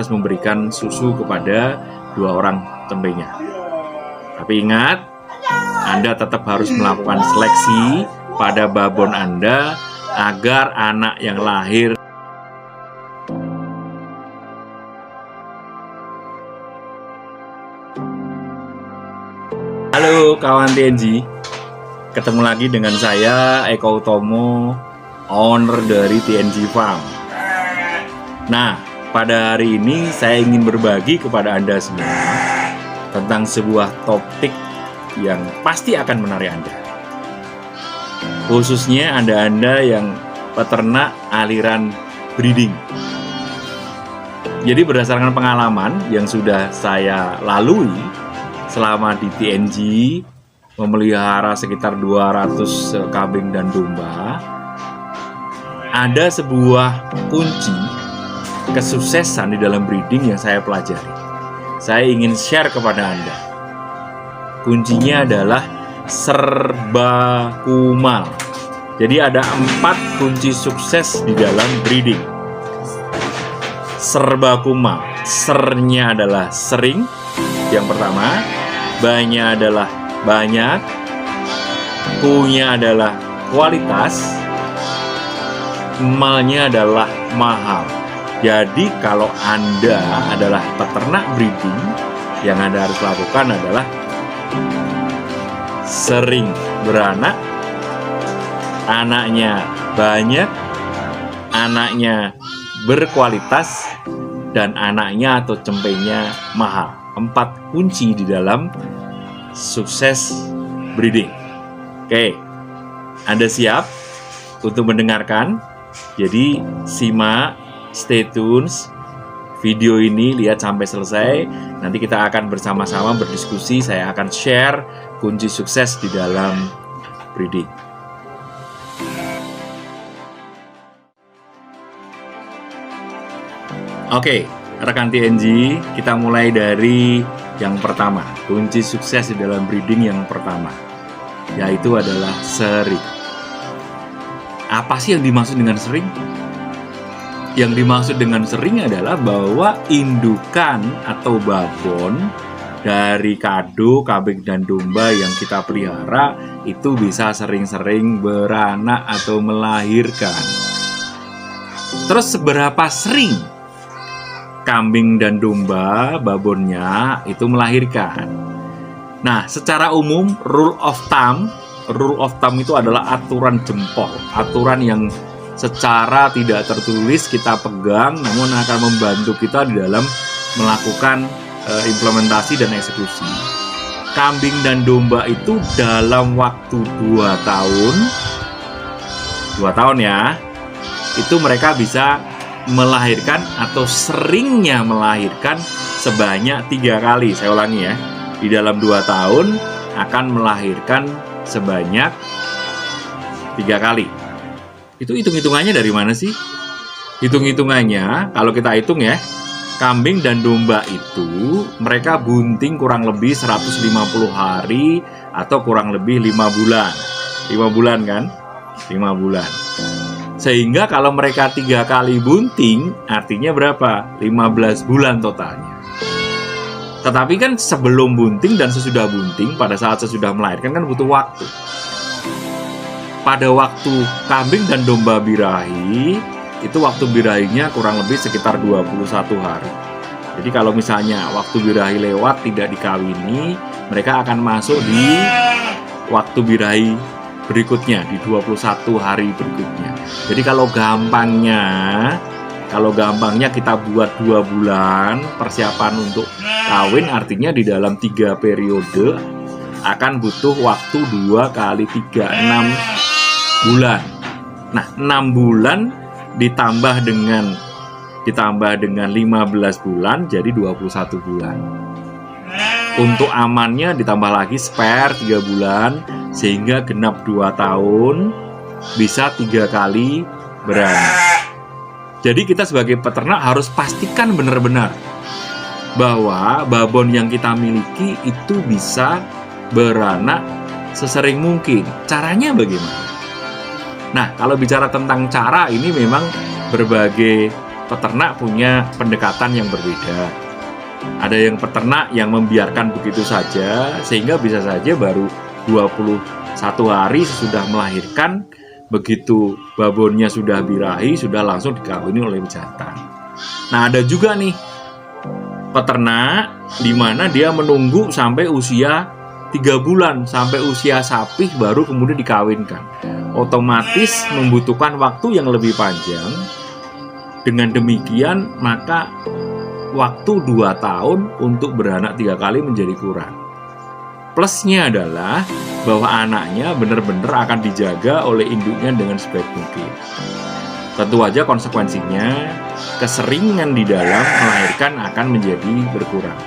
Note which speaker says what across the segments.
Speaker 1: harus memberikan susu kepada 2 orang cempenya. Tapi ingat, Anda tetap harus melakukan seleksi pada babon Anda agar anak yang lahir Halo kawan TNG, ketemu lagi dengan saya Eko Utomo, owner dari TNG Farm. Nah, pada hari ini saya ingin berbagi kepada Anda semua tentang sebuah topik yang pasti akan menarik Anda. Khususnya Anda yang peternak aliran breeding. Jadi berdasarkan pengalaman yang sudah saya lalui selama di TNG, memelihara sekitar 200 kambing dan domba, ada sebuah kunci kesuksesan di dalam breeding yang saya pelajari. Saya ingin share kepada Anda. Kuncinya adalah serba kumal. Jadi ada 4 kunci sukses di dalam breeding. Serba kumal. Sernya adalah sering, yang pertama. Banyak adalah banyak, kunya adalah kualitas, malnya adalah mahal. Jadi kalau Anda adalah peternak breeding, yang Anda harus lakukan adalah sering beranak, anaknya banyak, anaknya berkualitas, dan anaknya atau cempenya mahal. 4 kunci di dalam sukses breeding. Oke, Anda siap untuk mendengarkan? Jadi simak, stay tune video ini, lihat sampai selesai. Nanti kita akan bersama-sama berdiskusi. Saya akan share kunci sukses di dalam breeding. Oke, rekan TNG, kita mulai dari yang pertama. Kunci sukses di dalam breeding yang pertama, yaitu adalah sering. Apa sih yang dimaksud dengan sering? Yang dimaksud dengan sering adalah bahwa indukan atau babon dari kado, kambing dan domba yang kita pelihara itu bisa sering-sering beranak atau melahirkan. Terus seberapa sering kambing dan domba babonnya itu melahirkan? Nah, secara umum rule of thumb itu adalah aturan jempol, aturan yang secara tidak tertulis kita pegang, namun akan membantu kita di dalam melakukan implementasi dan eksekusi. Kambing dan domba itu dalam waktu 2 tahun ya, itu mereka bisa melahirkan atau seringnya melahirkan sebanyak 3 kali. Saya ulangi ya, di dalam 2 tahun akan melahirkan sebanyak 3 kali. Itu hitung-hitungannya dari mana sih? Hitung-hitungannya kalau kita hitung ya, kambing dan domba itu mereka bunting kurang lebih 150 hari atau kurang lebih 5 bulan. 5 bulan kan? 5 bulan. Sehingga kalau mereka 3 kali bunting, artinya berapa? 15 bulan totalnya. Tetapi kan sebelum bunting dan sesudah bunting, pada saat sesudah melahirkan kan butuh waktu. Pada waktu kambing dan domba birahi, itu waktu birahinya kurang lebih sekitar 21 hari. Jadi kalau misalnya waktu birahi lewat tidak dikawini, mereka akan masuk di waktu birahi berikutnya, di 21 hari berikutnya. Jadi kalau gampangnya kita buat 2 bulan persiapan untuk kawin, artinya di dalam 3 periode akan butuh waktu 2 kali 3, 6 bulan. Nah, 6 bulan ditambah dengan 15 bulan jadi 21 bulan. Untuk amannya ditambah lagi spare 3 bulan, sehingga genap 2 tahun bisa 3 kali beranak. Jadi kita sebagai peternak harus pastikan benar-benar bahwa babon yang kita miliki itu bisa beranak sesering mungkin. Caranya bagaimana? Nah, kalau bicara tentang cara, ini memang berbagai peternak punya pendekatan yang berbeda. Ada yang peternak yang membiarkan begitu saja, sehingga bisa saja baru 21 hari sesudah melahirkan, begitu babonnya sudah birahi, sudah langsung dikawini oleh pejantan. Nah, ada juga nih peternak di mana dia menunggu sampai usia 3 bulan, sampai usia sapi baru kemudian dikawinkan. Otomatis membutuhkan waktu yang lebih panjang. Dengan demikian, maka waktu 2 tahun untuk beranak 3 kali menjadi kurang. Plusnya adalah bahwa anaknya benar-benar akan dijaga oleh induknya dengan sebaik mungkin. Tentu saja konsekuensinya, keseringan di dalam melahirkan akan menjadi berkurang.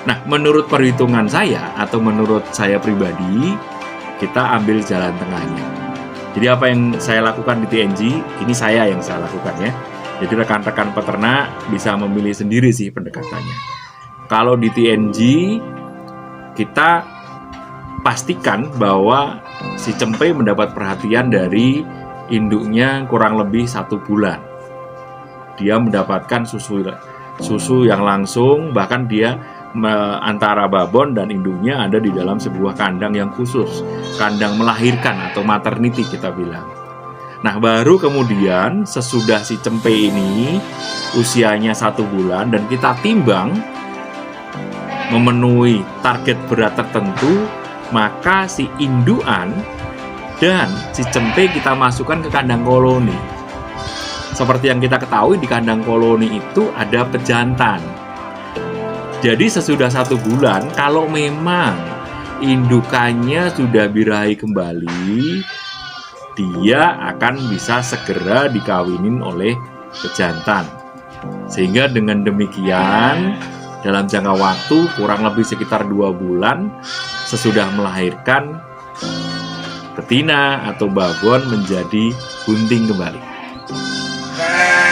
Speaker 1: Nah, menurut perhitungan saya atau menurut saya pribadi, kita ambil jalan tengahnya. Jadi apa yang saya lakukan di TNG, ini saya yang saya lakukan ya. Jadi rekan-rekan peternak bisa memilih sendiri sih pendekatannya. Kalau di TNG, kita pastikan bahwa si cempe mendapat perhatian dari induknya kurang lebih 1 bulan. Dia mendapatkan susu yang langsung, bahkan dia antara babon dan induknya ada di dalam sebuah kandang yang khusus, kandang melahirkan atau maternity kita bilang. Nah, baru kemudian sesudah si cempe ini usianya 1 bulan dan kita timbang memenuhi target berat tertentu, maka si induan dan si cempe kita masukkan ke kandang koloni. Seperti yang kita ketahui, di kandang koloni itu ada pejantan. Jadi sesudah 1 bulan, kalau memang indukannya sudah birahi kembali, dia akan bisa segera dikawinin oleh pejantan. Sehingga dengan demikian, dalam jangka waktu kurang lebih sekitar 2 bulan sesudah melahirkan, betina atau babon menjadi bunting kembali.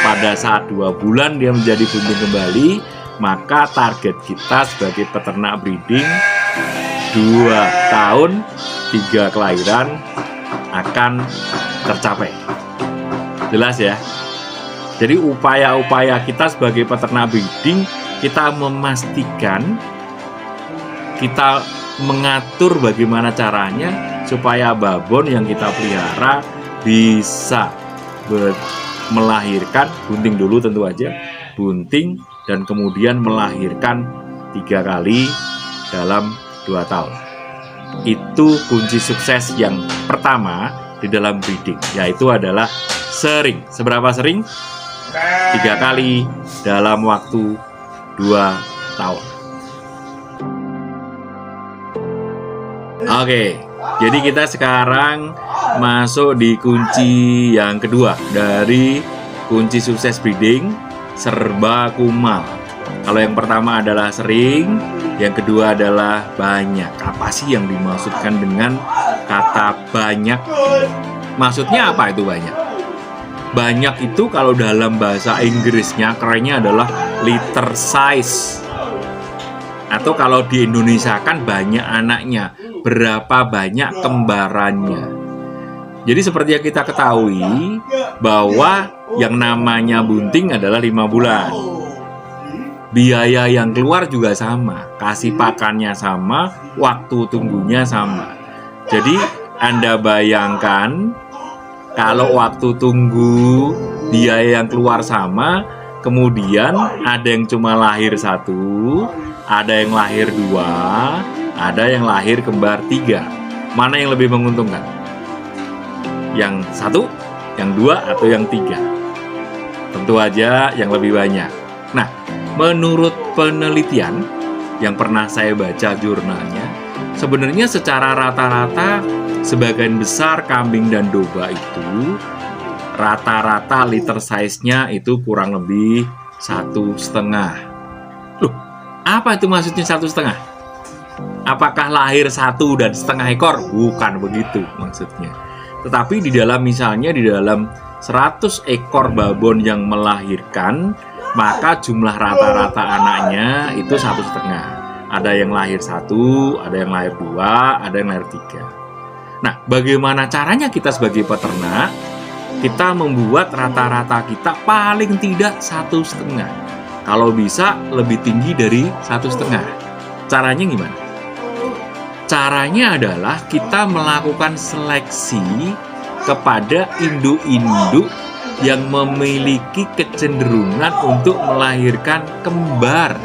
Speaker 1: Pada saat 2 bulan dia menjadi bunting kembali, maka target kita sebagai peternak breeding 2 tahun 3 kelahiran akan tercapai. Jelas ya? Jadi upaya-upaya kita sebagai peternak breeding, kita memastikan, kita mengatur bagaimana caranya supaya babon yang kita pelihara bisa melahirkan bunting dulu, tentu aja bunting, dan kemudian melahirkan 3 kali dalam 2 tahun. Itu kunci sukses yang pertama di dalam breeding, yaitu adalah sering. Seberapa sering? 3 kali dalam waktu 2 tahun. Oke, jadi kita sekarang masuk di kunci yang kedua dari kunci sukses breeding, serba kumal. Kalau yang pertama adalah sering, yang kedua adalah banyak. Apa sih yang dimaksudkan dengan kata banyak? Maksudnya apa itu banyak? Banyak itu kalau dalam bahasa Inggrisnya kerennya adalah litter size. Atau kalau di Indonesia kan banyak anaknya, berapa banyak kembarannya. Jadi seperti yang kita ketahui bahwa yang namanya bunting adalah 5 bulan. Biaya yang keluar juga sama, kasih pakannya sama, waktu tunggunya sama. Jadi Anda bayangkan kalau waktu tunggu, biaya yang keluar sama, kemudian ada yang cuma lahir 1, ada yang lahir 2, ada yang lahir kembar 3. Mana yang lebih menguntungkan? Yang 1, yang 2, atau yang 3? Tentu aja yang lebih banyak. Nah, menurut penelitian yang pernah saya baca jurnalnya, sebenarnya secara rata-rata sebagian besar kambing dan domba itu rata-rata liter size-nya itu kurang lebih 1,5. Loh, apa itu maksudnya 1,5? Apakah lahir 1,5 ekor? Bukan begitu maksudnya. Tetapi di dalam, misalnya di dalam 100 ekor babon yang melahirkan, maka jumlah rata-rata anaknya itu 1,5. Ada yang lahir 1, ada yang lahir 2, ada yang lahir 3. Nah, bagaimana caranya kita sebagai peternak kita membuat rata-rata kita paling tidak 1,5. Kalau bisa lebih tinggi dari 1,5. Caranya gimana? Caranya adalah kita melakukan seleksi kepada induk-induk yang memiliki kecenderungan untuk melahirkan kembar.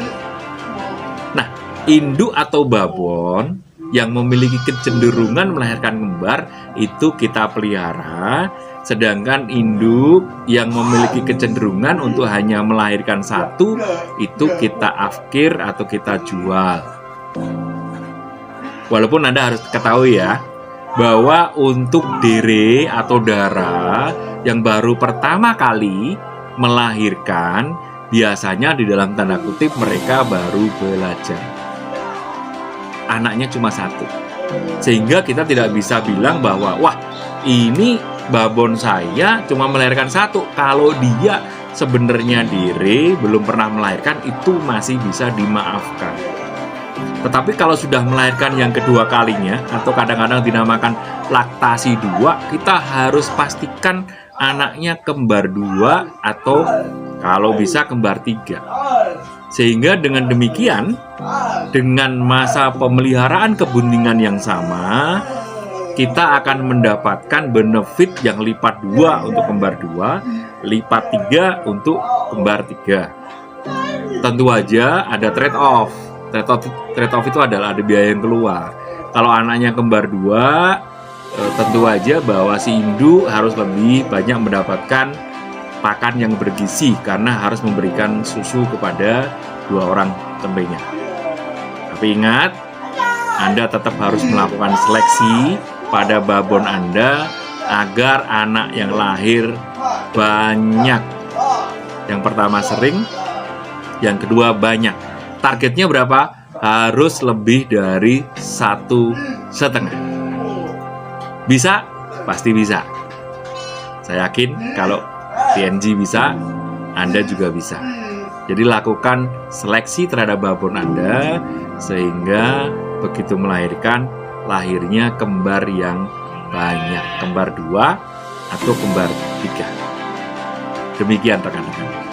Speaker 1: Nah, induk atau babon yang memiliki kecenderungan melahirkan kembar itu kita pelihara, sedangkan induk yang memiliki kecenderungan untuk hanya melahirkan satu itu kita afkir atau kita jual. Walaupun Anda harus ketahui ya, bahwa untuk dere atau dara yang baru pertama kali melahirkan, biasanya di dalam tanda kutip mereka baru belajar. Anaknya cuma satu. Sehingga kita tidak bisa bilang bahwa, wah ini babon saya cuma melahirkan satu. Kalau dia sebenarnya dere, belum pernah melahirkan, itu masih bisa dimaafkan. Tetapi kalau sudah melahirkan yang kedua kalinya, atau kadang-kadang dinamakan laktasi 2, kita harus pastikan anaknya kembar 2 atau kalau bisa kembar 3. Sehingga dengan demikian, dengan masa pemeliharaan kebuntingan yang sama, kita akan mendapatkan benefit yang lipat 2 untuk kembar 2, lipat 3 untuk kembar 3. Tentu aja ada trade-off. Trade-off itu adalah ada biaya yang keluar. Kalau anaknya kembar 2, tentu aja bahwa si induk harus lebih banyak mendapatkan pakan yang bergizi karena harus memberikan susu kepada 2 orang tembenya. Tapi ingat, Anda tetap harus melakukan seleksi pada babon Anda agar anak yang lahir banyak. Yang pertama sering, yang kedua banyak. Targetnya berapa? Harus lebih dari 1,5. Bisa? Pasti bisa. Saya yakin kalau TNG bisa, Anda juga bisa. Jadi lakukan seleksi terhadap babon Anda sehingga begitu melahirkan, lahirnya kembar yang banyak, kembar 2 atau kembar 3. Demikian rekan-rekan.